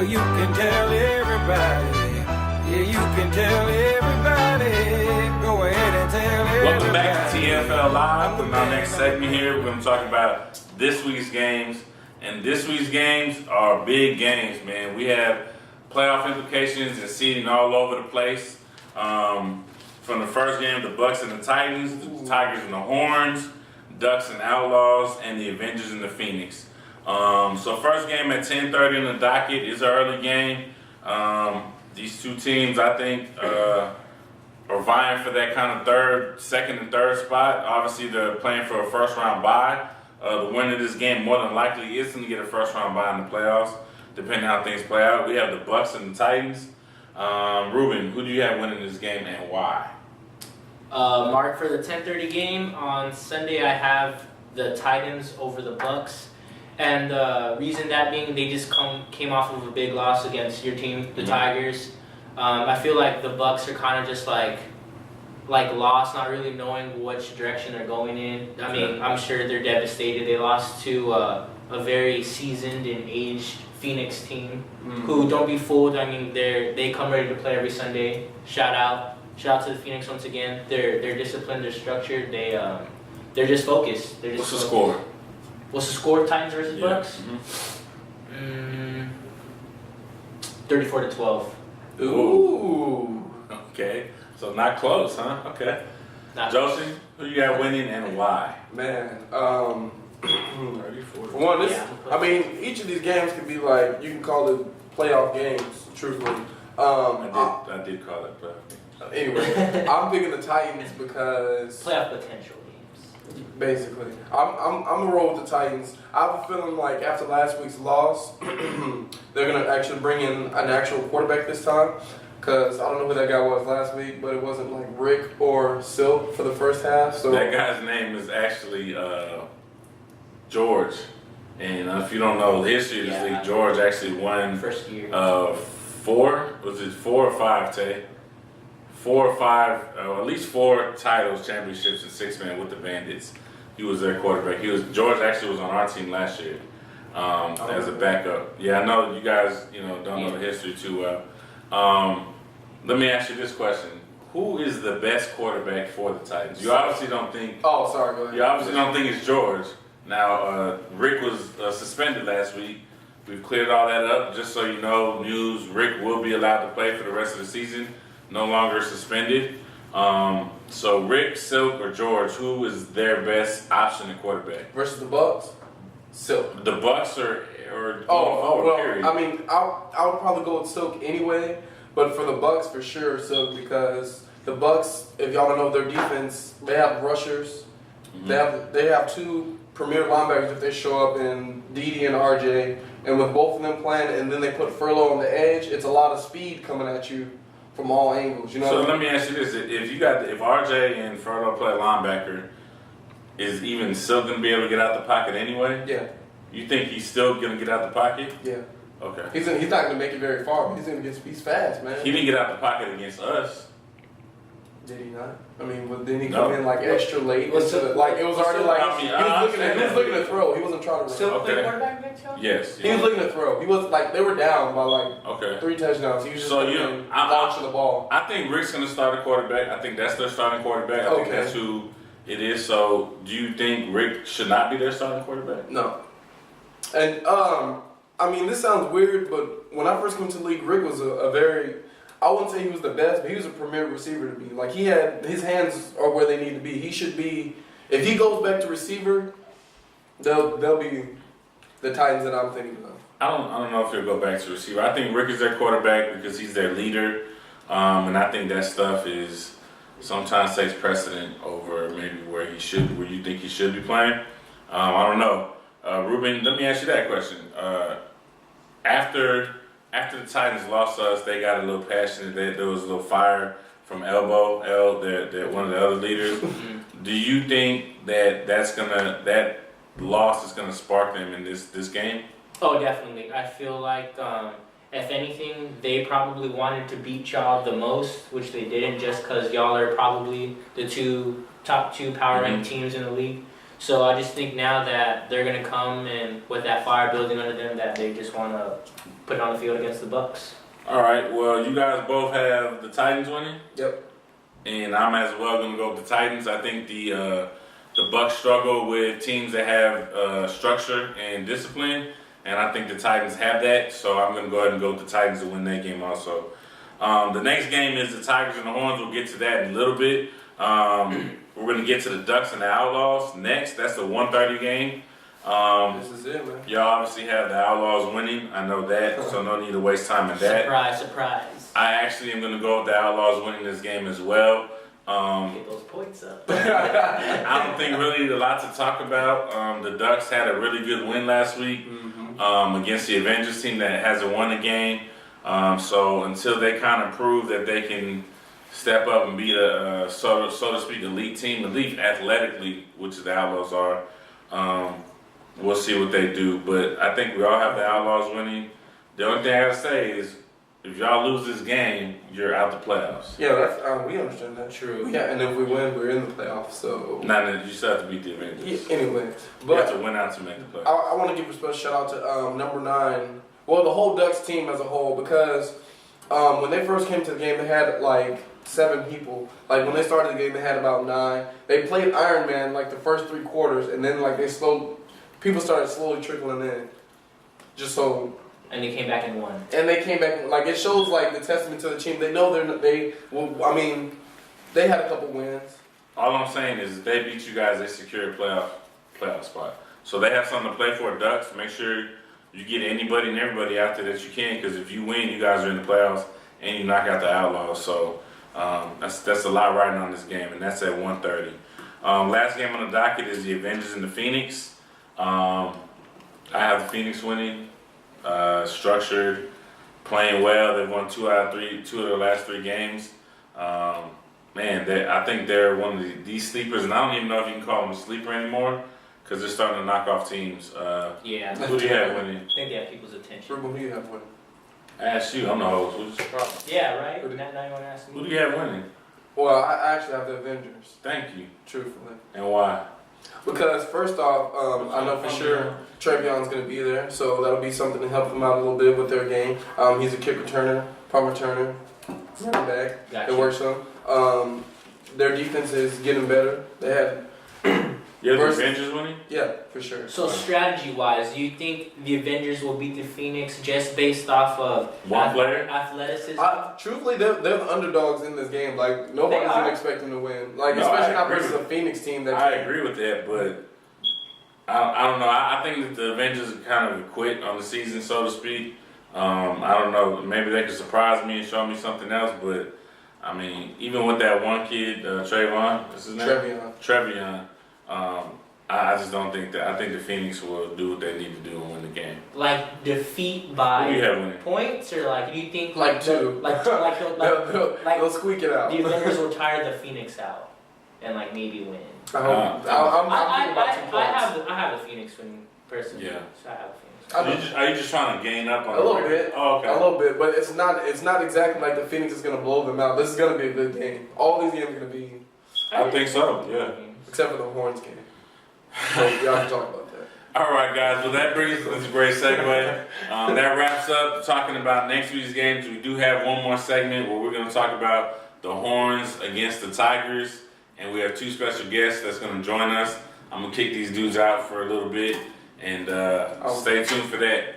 Well, you can tell everybody. Yeah, you can tell everybody. Go ahead and tell everybody. Welcome back to TFL Live. In our next segment here, we're going to talk about this week's games. And this week's games are big games, man. We have playoff implications and seeding all over the place. From the first game, the Bucs and the Titans, the Tigers and the Horns, Ducks and Outlawz, and the Avengers and the Phoenix. So first game at 10:30 in the docket is an early game. These two teams, I think, are vying for that kind of second and third spot. Obviously, they're playing for a first-round bye. The winner of this game more than likely is going to get a first-round bye in the playoffs, depending on how things play out. We have the Bucs and the Titans. Ruben, who do you have winning this game and why? Mark, for the 10:30 game on Sunday, I have the Titans over the Bucs, and the reason that being they just came off of a big loss against your team, the Tigers. I feel like the Bucs are kind of just like lost, not really knowing which direction they're going in. I mean, I'm sure they're devastated. They lost to a very seasoned and aged Phoenix team, who, don't be fooled. I mean, they come ready to play every Sunday. Shout out to the Phoenix once again. They're disciplined, they're structured, they're just focused. What's the score? What's the score? Titans versus Bucs? 34-12. Ooh. Okay. So not close, huh? Okay. Josie, who you got winning and why? Man, 30, 40. for one, I mean, each of these games can be like, you can call it playoff games, truthfully. I did call it playoff games. Anyway, I'm picking the Titans because Playoff potential games. basically, I'm gonna roll with the Titans. I have a feeling like after last week's loss, they're gonna actually bring in an actual quarterback this time. Cause I don't know who that guy was last week, but it wasn't like Rick or Silk for the first half. So that guy's name is actually George, and if you don't know the history of this league, George actually won first year. 4 or 5, Tay? 4 or 5, at least 4 titles, championships, and 6-man with the Bandits. He was their quarterback. George actually was on our team last year as a backup. Yeah, I know you guys, don't know the history too well. Let me ask you this question: who is the best quarterback for the Titans? You obviously don't think. Oh, sorry. Go ahead. You obviously don't think it's George. Now, Rick was suspended last week. We've cleared all that up. Just so you know, news: Rick will be allowed to play for the rest of the season. No longer suspended. So Rick, Silk, or George, who is their best option at quarterback? Versus the Bucs, Silk. The Bucs or period. I mean, I would probably go with Silk anyway, but for the Bucs for sure, Silk, because the Bucs, if y'all don't know their defense, they have rushers. They have 2 premier linebackers if they show up in Dede and RJ, and with both of them playing, and then they put Furlow on the edge, it's a lot of speed coming at you from all angles. So let me ask you this: if RJ and Furlow play linebacker, is even Silk gonna be able to get out the pocket anyway? Yeah. You think he's still gonna get out the pocket? Yeah. Okay. He's not gonna make it very far, but he's fast, man. He didn't get out the pocket against us. Did he not? I mean, didn't he come in like extra late? It was already like he was looking to throw. He wasn't trying to run. Still play quarterback next year? Yes. He was looking to throw. He was like they were down by 3 touchdowns. He was just launching the ball. I think Rick's gonna start a quarterback. I think that's their starting quarterback. I think that's who it is. So, do you think Rick should not be their starting quarterback? No. And I mean, this sounds weird, but when I first came to the league, Rick was a very, I wouldn't say he was the best, but he was a premier receiver to be. Like, his hands are where they need to be. He should be, if he goes back to receiver, they'll be the Titans that I'm thinking of. I don't know if he'll go back to receiver. I think Rick is their quarterback because he's their leader, and I think that stuff is sometimes takes precedent over maybe where you think he should be playing. I don't know. Ruben, let me ask you that question. After the Titans lost to us, they got a little passionate. There was a little fire from Elbow, one of the other leaders. Do you think that that loss is gonna spark them in this game? Oh, definitely. I feel like if anything, they probably wanted to beat y'all the most, which they didn't, just because y'all are probably the top two power ranked teams in the league. So I just think now that they're gonna come and with that fire building under them, that they just want to put it on the field against the Bucs. All right. Well, you guys both have the Titans winning. Yep. And I'm as well going to go with the Titans. I think the Bucs struggle with teams that have structure and discipline, and I think the Titans have that. So I'm going to go ahead and go with the Titans to win that game also. The next game is the Tigers and the Horns. We'll get to that in a little bit. We're going to get to the Ducks and the Outlaws next. That's the 1:30 game. This is it, man. Y'all obviously have the Outlaws winning. I know that, so no need to waste time in that. Surprise, surprise. I actually am going to go with the Outlaws winning this game as well. Get those points up. I don't think really a lot to talk about. The Ducks had a really good win last week against the Avengers team that hasn't won a game. So until they kind of prove that they can step up and be a so to speak elite team, elite athletically, which the Outlaws are, we'll see what they do. But I think we all have the Outlaws winning. The only thing I gotta say is, if y'all lose this game, you're out the playoffs. Yeah, that's we understand that. True. Yeah, and if we win, we're in the playoffs. So. Not that you still have to beat the Avengers. Yeah, anyway, You have but to win out to make the playoffs. I want to give a special shout out to number 9. Well, the whole Ducks team as a whole, because when they first came to the game, they had like 7 people. Like when they started the game, they had about 9. They played Iron Man like the first 3 quarters, and then like people started slowly trickling in. Just so. And they came back and won. And they came back, like it shows like the testament to the team. They know they had a couple wins. All I'm saying is, if they beat you guys, they secure a playoff spot. So they have something to play for. Ducks, make sure you get anybody and everybody out there that you can, because if you win, you guys are in the playoffs and you knock out the Outlaws. So that's a lot riding on this game, and that's at 1:30. Last game on the docket is the Avengers and the Phoenix. I have the Phoenix winning. Structured, playing well. They've won 2 of their last 3 games. I think they're one of these sleepers, and I don't even know if you can call them a sleeper anymore, because they're starting to knock off teams. Yeah. Who do you have winning? I think they have people's attention. Who do you have winning? I asked you. I'm the host. What's your problem? Yeah, right? Now you want to ask me? Who do you have winning? Well, I actually have the Avengers. Thank you. Truthfully. And why? Because first off, I know for sure Trevion's going to be there, so that'll be something to help them out a little bit with their game. He's a kick returner, punt returner, running back. Gotcha. It works on. Their defense is getting better. They had. You have the Avengers winning? Yeah, for sure. So strategy-wise, do you think the Avengers will beat the Phoenix just based off of One player? athleticism? Truthfully, they're the underdogs in this game. Like nobody's They are. gonna expect them to win. Like No, especially I not agree versus with a Phoenix team that. I agree with that, but I don't know. I think that the Avengers are kind of quit on the season, so to speak. I don't know. Maybe they could surprise me and show me something else, but I mean, even with that one kid, Trayvon, what's his name? Trevion. I just don't think that. I think the Phoenix will do what they need to do and win the game. Like defeat Who do by you have winning? points, or like do you think Like 2. They'll squeak it out. the Avengers will tire the Phoenix out and like maybe win? I'm thinking about 2 points. I have the Phoenix winning personally. Yeah. So I have the Phoenix. Are you just trying to gain up on A little bit. Oh, okay. A little bit, but it's not exactly like the Phoenix is gonna blow them out. This is gonna be a good game. All these games are gonna be, I think so. Yeah. except for the Horns game. So y'all can talk about that. All right, guys. Well, that brings us a great segue. That wraps up talking about next week's games. We do have one more segment where we're going to talk about the Horns against the Tigers, and we have 2 special guests that's going to join us. I'm going to kick these dudes out for a little bit, and stay tuned for that.